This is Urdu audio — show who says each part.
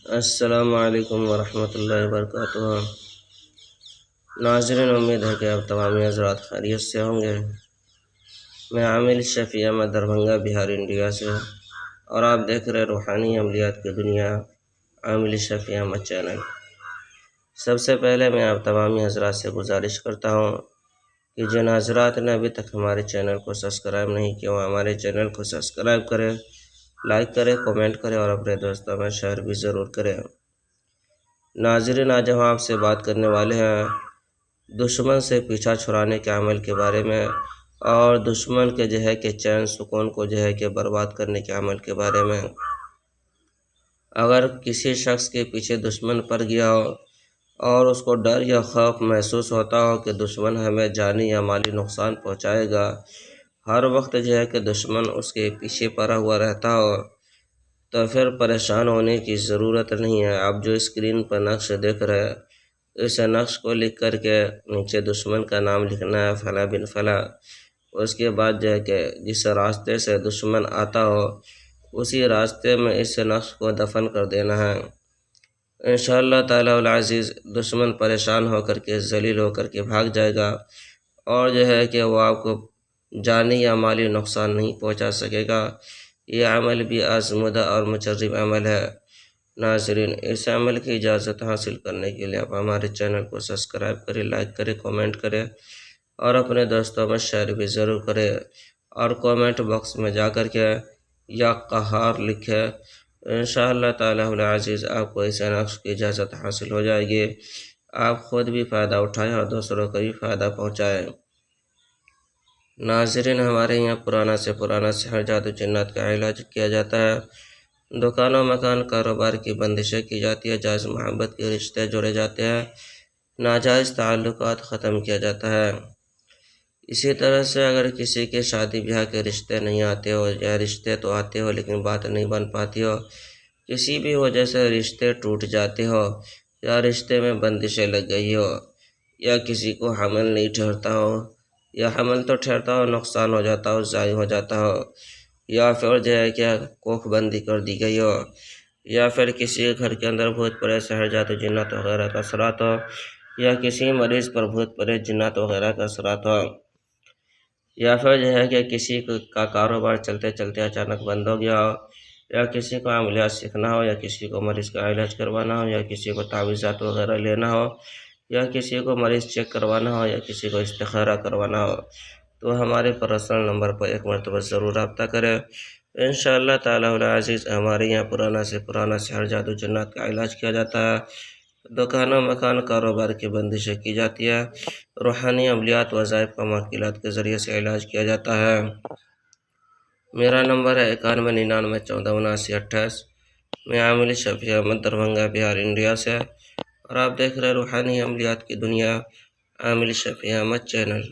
Speaker 1: السلام علیکم ورحمۃ اللہ وبرکاتہ۔ ناظرین، امید ہے کہ آپ تمام حضرات خیریت سے ہوں گے۔ میں عامل شفیع احمد دربھنگہ بہار انڈیا سے، اور آپ دیکھ رہے روحانی عملیات کی دنیا عامل شفیع احمد چینل۔ سب سے پہلے میں آپ تمام حضرات سے گزارش کرتا ہوں کہ جن حضرات نے ابھی تک ہمارے چینل کو سبسکرائب نہیں کیا وہ ہمارے چینل کو سبسکرائب کرے، لائک کرے، کومنٹ کرے اور اپنے دوستوں میں شیئر بھی ضرور کرے۔ ناظرین، آج ہم آپ سے بات کرنے والے ہیں دشمن سے پیچھا چھڑانے کے عمل کے بارے میں، اور دشمن کے کہ چین سکون کو کہ برباد کرنے کے عمل کے بارے میں۔ اگر کسی شخص کے پیچھے دشمن پڑ گیا ہو اور اس کو ڈر یا خوف محسوس ہوتا ہو کہ دشمن ہمیں جانی یا مالی نقصان پہنچائے گا، ہر وقت کہ دشمن اس کے پیچھے پڑا ہوا رہتا ہو، تو پھر پریشان ہونے کی ضرورت نہیں ہے۔ آپ جو اسکرین پر نقش دیکھ رہے ہیں، اس نقش کو لکھ کر کے نیچے دشمن کا نام لکھنا ہے، فلاں بن فلاں۔ اس کے بعد کہ جس راستے سے دشمن آتا ہو اسی راستے میں اس نقش کو دفن کر دینا ہے۔ انشاءاللہ تعالی العزیز دشمن پریشان ہو کر کے، ذلیل ہو کر کے بھاگ جائے گا، اور کہ وہ آپ کو جانی یا مالی نقصان نہیں پہنچا سکے گا۔ یہ عمل بھی آزمودہ اور مجرب عمل ہے۔ ناظرین، اس عمل کی اجازت حاصل کرنے کے لیے آپ ہمارے چینل کو سبسکرائب کریں، لائک کریں، کومنٹ کریں اور اپنے دوستوں میں شیئر بھی ضرور کریں، اور کومنٹ باکس میں جا کر کے یا قہار لکھیں۔ انشاءاللہ تعالی العزیز آپ کو اس نقش کی اجازت حاصل ہو جائے گی، آپ خود بھی فائدہ اٹھائیں اور دوسروں کو بھی فائدہ پہنچائیں۔ ناظرین، ہمارے یہاں پرانا سے پرانا سحر، جادو، جنات کا علاج کیا جاتا ہے۔ دکانوں، مکان، کاروبار کی بندشیں کی جاتی ہے، جائز محبت کے رشتے جوڑے جاتے ہیں، ناجائز تعلقات ختم کیا جاتا ہے۔ اسی طرح سے اگر کسی کے شادی بیاہ کے رشتے نہیں آتے ہو، یا رشتے تو آتے ہو لیکن بات نہیں بن پاتی ہو، کسی بھی وجہ سے رشتے ٹوٹ جاتے ہو، یا رشتے میں بندشیں لگ گئی ہو، یا کسی کو حمل نہیں ٹھہرتا ہو، یا حمل تو ٹھہرتا ہو نقصان ہو جاتا ہو، ضائع ہو جاتا ہو، یا پھر کہ کوکھ بندی کر دی گئی ہو، یا پھر کسی گھر کے اندر بھوت پڑے، سحر، جادو، جنات وغیرہ کا اثرات ہو، یا کسی مریض پر بھوت پڑے، جنات وغیرہ کا اثرات ہو، یا پھر کہ کسی کا کاروبار چلتے چلتے اچانک بند ہو گیا ہو، یا کسی کو عملیات سیکھنا ہو، یا کسی کو مریض کا علاج کروانا ہو، یا کسی کو تعویذات وغیرہ لینا ہو، یا کسی کو مریض چیک کروانا ہو، یا کسی کو استخارہ کروانا ہو، تو ہمارے پرسنل نمبر پر ایک مرتبہ ضرور رابطہ کریں۔ انشاءاللہ تعالی العزیز ہمارے یہاں پرانا سے پرانا سحر، جادو، جنات کا علاج کیا جاتا ہے، دکانوں، مکان، کاروبار کی بندشیں کی جاتی ہے، روحانی عملیات، وظائف و معقولات کے ذریعے سے علاج کیا جاتا ہے۔ میرا نمبر ہے 9199147928۔ میں عامل شفیع احمد دربھنگہ بہار انڈیا سے، اور آپ دیکھ رہے روحانی عملیات کی دنیا عامل شفیع احمد چینل۔